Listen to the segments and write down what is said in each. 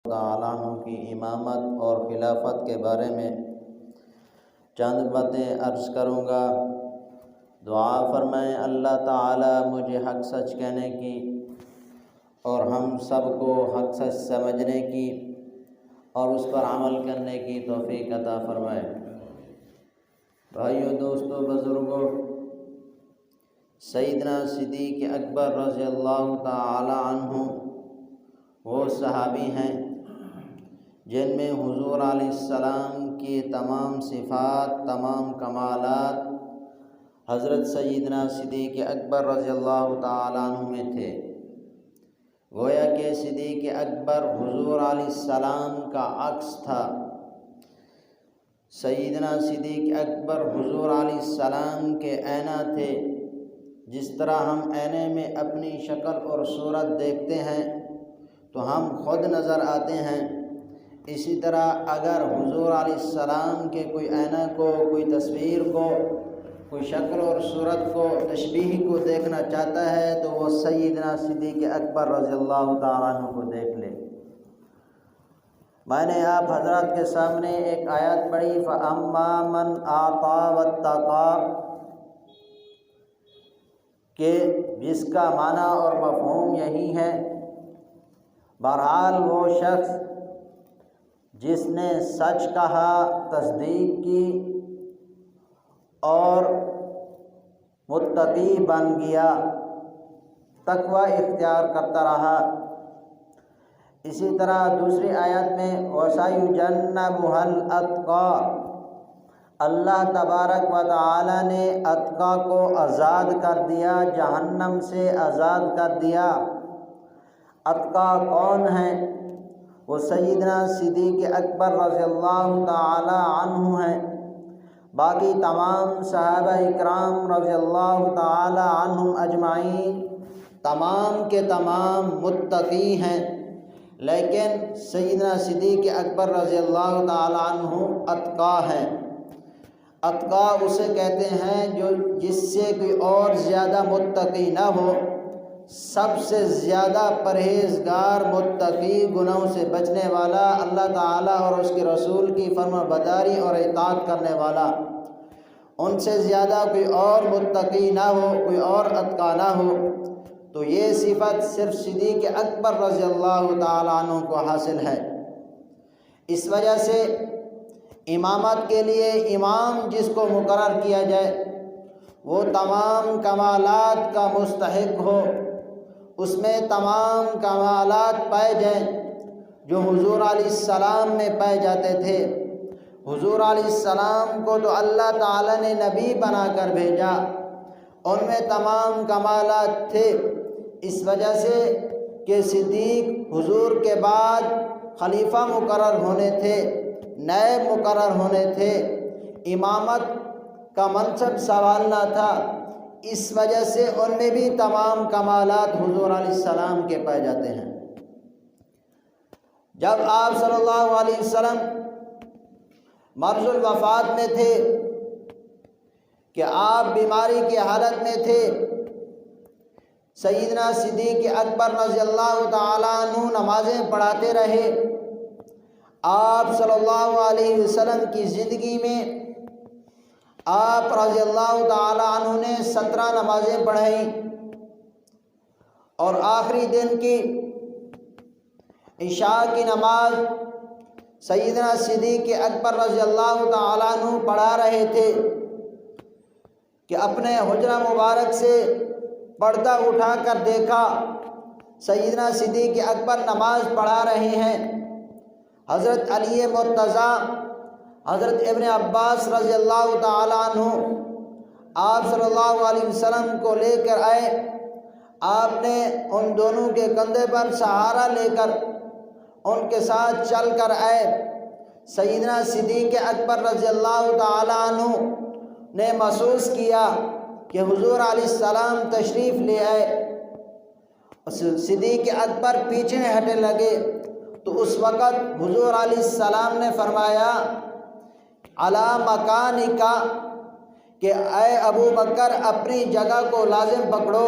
تعالیٰ عنہ کی امامت اور خلافت کے بارے میں چند باتیں عرض کروں گا۔ دعا فرمائیں اللہ تعالیٰ مجھے حق سچ کہنے کی اور ہم سب کو حق سچ سمجھنے کی اور اس پر عمل کرنے کی توفیق عطا فرمائے۔ بھائیو، دوستو، بزرگوں، سیدنا صدیق اکبر رضی اللہ تعالی عنہ وہ صحابی ہیں جن میں حضور علیہ السلام کی تمام صفات، تمام کمالات حضرت سیدنا صدیق اکبر رضی اللہ تعالی عنہ میں تھے۔ گویا کہ صدیق اکبر حضور علیہ السلام کا عکس تھا۔ سیدنا صدیق اکبر حضور علیہ السلام کے آئینہ تھے۔ جس طرح ہم آئینے میں اپنی شکل اور صورت دیکھتے ہیں تو ہم خود نظر آتے ہیں، اسی طرح اگر حضور علیہ السلام کے کوئی آئینہ کو، کوئی تصویر کو، کوئی شکل اور صورت کو، تشبیہ کو دیکھنا چاہتا ہے تو وہ سیدنا صدیق اکبر رضی اللہ تعالیٰ عنہ کو دیکھ لے۔ میں نے آپ حضرات کے سامنے ایک آیت پڑھی، فَأَمَّا مَنْ أَعْطَىٰ وَاتَّقَىٰ، کہ جس کا معنی اور مفہوم یہی ہے، بہرحال وہ شخص جس نے سچ کہا، تصدیق کی اور متقی بن گیا، تقوی اختیار کرتا رہا۔ اسی طرح دوسری آیت میں وَسَيُجَنَّبُهَا الْأَتْقَىٰ، اللہ تبارک و تعالی نے اتقیٰ کو آزاد کر دیا، جہنم سے آزاد کر دیا۔ اتقیٰ کون ہیں؟ وہ سیدنا صدیق اکبر رضی اللہ تعالی عنہ ہیں۔ باقی تمام صحابہ اکرام رضی اللہ تعالی عنہم اجمعین تمام کے تمام متقی ہیں، لیکن سیدنا صدیق اکبر رضی اللہ تعالی عنہ اتقیٰ ہیں۔ اتقیٰ اسے کہتے ہیں جس سے کوئی اور زیادہ متقی نہ ہو، سب سے زیادہ پرہیزگار، متقی، گناہوں سے بچنے والا، اللہ تعالیٰ اور اس کے رسول کی فرما برداری اور اطاعت کرنے والا، ان سے زیادہ کوئی اور متقی نہ ہو، کوئی اور اتقیٰ نہ ہو۔ تو یہ صفت صرف صدیق اکبر رضی اللہ تعالیٰ عنہ کو حاصل ہے۔ اس وجہ سے امامت کے لیے امام جس کو مقرر کیا جائے وہ تمام کمالات کا مستحق ہو، اس میں تمام کمالات پائے جائیں جو حضور علیہ السلام میں پائے جاتے تھے۔ حضور علیہ السلام کو تو اللہ تعالیٰ نے نبی بنا کر بھیجا، ان میں تمام کمالات تھے۔ اس وجہ سے کہ صدیق حضور کے بعد خلیفہ مقرر ہونے تھے، نائب مقرر ہونے تھے، امامت کا منصب سنبھالنا تھا، اس وجہ سے ان میں بھی تمام کمالات حضور علیہ السلام کے پائے جاتے ہیں۔ جب آپ صلی اللہ علیہ وسلم مرض الوفات میں تھے کہ آپ بیماری کی حالت میں تھے، سیدنا صدیق اکبر رضی اللہ تعالیٰ عنہ نمازیں پڑھاتے رہے۔ آپ صلی اللہ علیہ وسلم کی زندگی میں آپ رضی اللہ تعالی عنہ نے 17 نمازیں پڑھائیں، اور آخری دن کی عشاء کی نماز سیدنا صدیق اکبر رضی اللہ تعالی عنہ پڑھا رہے تھے کہ اپنے حجرہ مبارک سے پردہ اٹھا کر دیکھا، سیدنا صدیق اکبر نماز پڑھا رہے ہیں۔ حضرت علی مرتضیٰ، حضرت ابن عباس رضی اللہ تعالی عنہ آپ صلی اللہ علیہ وسلم کو لے کر آئے۔ آپ نے ان دونوں کے کندھے پر سہارا لے کر ان کے ساتھ چل کر آئے۔ سیدنا صدیق اکبر رضی اللہ تعالی عنہ نے محسوس کیا کہ حضور علیہ السلام تشریف لے آئے۔ صدیق اکبر پیچھے ہٹنے لگے تو اس وقت حضور علیہ السلام نے فرمایا علی مکانکا، کہ اے ابو بکر اپنی جگہ کو لازم پکڑو،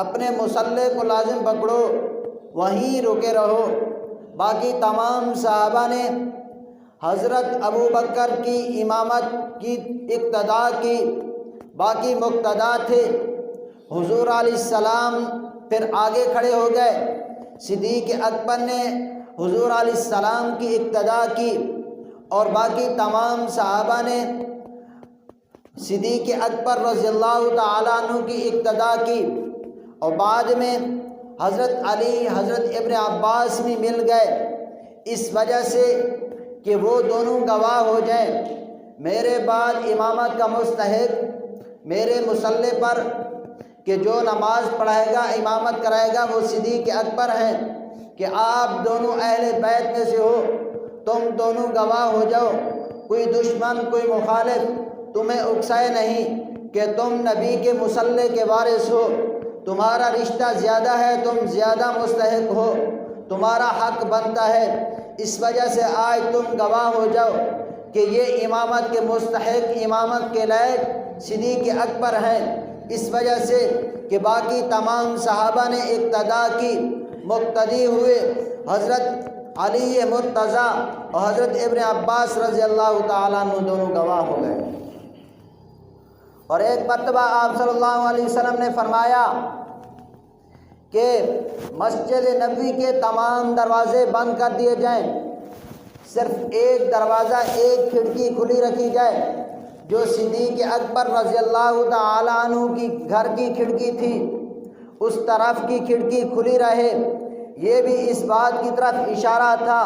اپنے مصلی کو لازم پکڑو، وہیں رکے رہو۔ باقی تمام صحابہ نے حضرت ابو بکر کی امامت کی اقتداء کی، باقی مقتدا تھے۔ حضور علیہ السلام پھر آگے کھڑے ہو گئے، صدیق اکبر نے حضور علیہ السلام کی اقتداء کی اور باقی تمام صحابہ نے صدیق اکبر رضی اللہ تعالیٰ عنہ کی اقتداء کی، اور بعد میں حضرت علی، حضرت ابن عباس بھی مل گئے، اس وجہ سے کہ وہ دونوں گواہ ہو جائیں میرے بعد امامت کا مستحق میرے مصلی پر، کہ جو نماز پڑھائے گا امامت کرائے گا وہ صدیق اکبر ہیں، کہ آپ دونوں اہل بیت میں سے ہو، تم دونوں گواہ ہو جاؤ، کوئی دشمن کوئی مخالف تمہیں اکسائے نہیں کہ تم نبی کے مصلی کے وارث ہو، تمہارا رشتہ زیادہ ہے، تم زیادہ مستحق ہو، تمہارا حق بنتا ہے، اس وجہ سے آج تم گواہ ہو جاؤ کہ یہ امامت کے مستحق، امامت کے لائق صدیق اکبر ہیں۔ اس وجہ سے کہ باقی تمام صحابہ نے اقتداء کی، مقتدی ہوئے، حضرت علی مرتضیٰ اور حضرت ابن عباس رضی اللہ تعالیٰ عنہ دونوں گواہ ہو گئے۔ اور ایک مرتبہ آپ صلی اللہ علیہ وسلم نے فرمایا کہ مسجد نبوی کے تمام دروازے بند کر دیے جائیں، صرف ایک دروازہ، ایک کھڑکی کھلی رکھی جائے جو صدیق اکبر رضی اللہ تعالیٰ عنہ کی گھر کی کھڑکی تھی، اس طرف کی کھڑکی کھلی رہے۔ یہ بھی اس بات کی طرف اشارہ تھا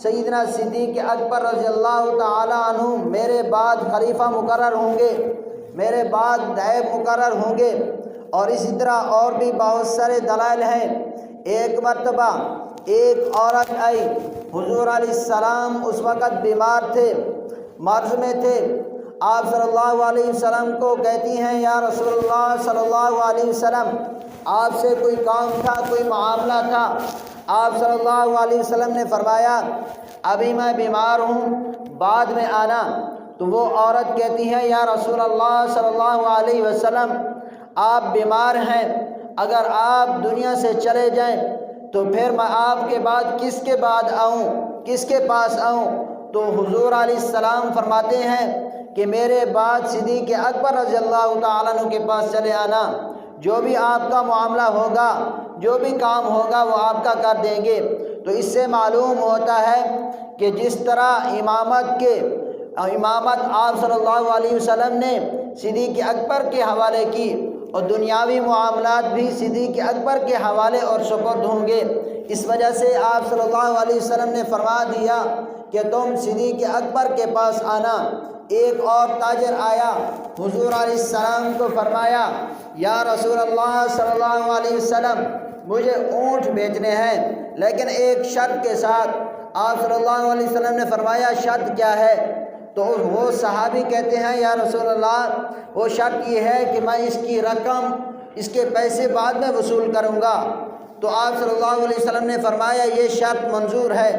سیدنا صدیق اکبر رضی اللہ تعالیٰ عنہ میرے بعد خلیفہ مقرر ہوں گے، میرے بعد نائب مقرر ہوں گے، اور اسی طرح اور بھی بہت سارے دلائل ہیں۔ ایک مرتبہ ایک عورت آئی، حضور علیہ السلام اس وقت بیمار تھے، مرض میں تھے، آپ صلی اللہ علیہ وسلم کو کہتی ہیں یا رسول اللہ صلی اللہ علیہ وسلم آپ سے کوئی کام تھا، کوئی معاملہ تھا۔ آپ صلی اللہ علیہ وسلم نے فرمایا ابھی میں بیمار ہوں، بعد میں آنا۔ تو وہ عورت کہتی ہے یا رسول اللہ صلی اللہ علیہ وسلم آپ بیمار ہیں، اگر آپ دنیا سے چلے جائیں تو پھر میں آپ کے بعد کس کے بعد آؤں، کس کے پاس آؤں؟ تو حضور علیہ السلام فرماتے ہیں کہ میرے بعد صدیق اکبر رضی اللہ تعالیٰ عنہ کے پاس چلے آنا، جو بھی آپ کا معاملہ ہوگا، جو بھی کام ہوگا وہ آپ کا کر دیں گے۔ تو اس سے معلوم ہوتا ہے کہ جس طرح امامت آپ صلی اللہ علیہ وسلم نے صدیق اکبر کے حوالے کی، اور دنیاوی معاملات بھی صدیق اکبر کے حوالے اور سپرد ہوں گے۔ اس وجہ سے آپ صلی اللہ علیہ وسلم نے فرما دیا کہ تم صدیق اکبر کے پاس آنا۔ ایک اور تاجر آیا، حضور علیہ السلام کو فرمایا یا رسول اللہ صلی اللہ علیہ وسلم مجھے اونٹ بیچنے ہیں، لیکن ایک شرط کے ساتھ۔ آپ صلی اللہ علیہ وسلم نے فرمایا شرط کیا ہے؟ تو وہ صحابی کہتے ہیں یا رسول اللہ وہ شرط یہ ہے کہ میں اس کی رقم، اس کے پیسے بعد میں وصول کروں گا۔ تو آپ صلی اللہ علیہ وسلم نے فرمایا یہ شرط منظور ہے۔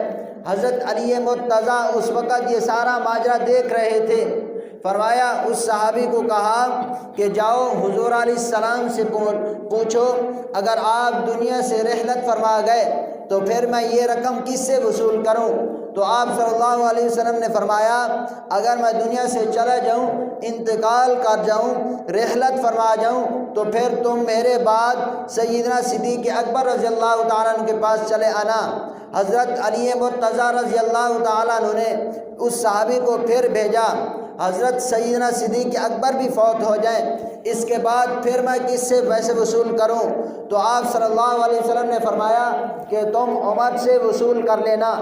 حضرت علی مرتضیٰ اس وقت یہ سارا ماجرا دیکھ رہے تھے، فرمایا اس صحابی کو کہا کہ جاؤ حضور علیہ السلام سے پوچھو اگر آپ دنیا سے رحلت فرما گئے تو پھر میں یہ رقم کس سے وصول کروں؟ تو آپ صلی اللہ علیہ وسلم نے فرمایا اگر میں دنیا سے چلا جاؤں، انتقال کر جاؤں، رحلت فرما جاؤں تو پھر تم میرے بعد سیدنا صدیق اکبر رضی اللہ تعالیٰ عنہ کے پاس چلے آنا۔ حضرت علی مرتضیٰ رضی اللہ تعالیٰ عنہ نے اس صحابی کو پھر بھیجا، حضرت سیدنا صدیق اکبر بھی فوت ہو جائیں، اس کے بعد پھر میں کس سے پیسے وصول کروں؟ تو آپ صلی اللہ علیہ وسلم نے فرمایا کہ تم عمر سے وصول کر لینا۔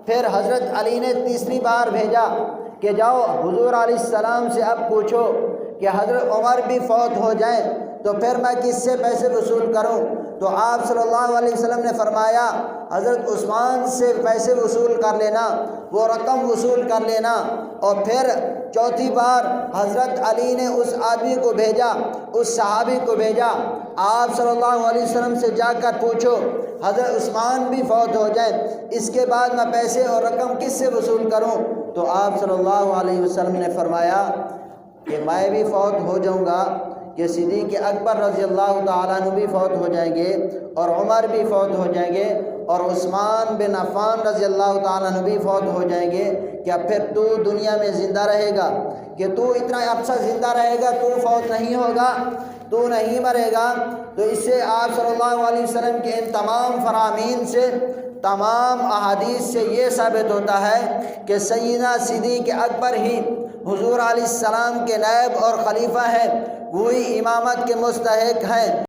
پھر حضرت علی نے تیسری بار بھیجا کہ جاؤ حضور علیہ السلام سے اب پوچھو کہ حضرت عمر بھی فوت ہو جائیں تو پھر میں کس سے پیسے وصول کروں؟ تو آپ صلی اللہ علیہ وسلم نے فرمایا حضرت عثمان سے پیسے وصول کر لینا، وہ رقم وصول کر لینا۔ اور پھر چوتھی بار حضرت علی نے اس آدمی کو بھیجا، اس صحابی کو بھیجا، آپ صلی اللہ علیہ وسلم سے جا کر پوچھو حضرت عثمان بھی فوت ہو جائیں، اس کے بعد میں پیسے اور رقم کس سے وصول کروں؟ تو آپ صلی اللہ علیہ وسلم نے فرمایا کہ میں بھی فوت ہو جاؤں گا، کہ صدیق اکبر رضی اللہ تعالیٰ عنہ بھی فوت ہو جائیں گے اور عمر بھی فوت ہو جائیں گے، اور عثمان بن عفان رضی اللہ تعالیٰ عنہ بھی فوت ہو جائیں گے، کیا پھر تو دنیا میں زندہ رہے گا؟ کہ تو اتنا عرصہ زندہ رہے گا، تو فوت نہیں ہوگا، تو نہیں مرے گا؟ تو اس سے آپ صلی اللہ علیہ وسلم کے ان تمام فرامین سے، تمام احادیث سے یہ ثابت ہوتا ہے کہ سیدنا صدیق اکبر ہی حضور علیہ السلام کے نائب اور خلیفہ ہیں، وہی امامت کے مستحق ہیں۔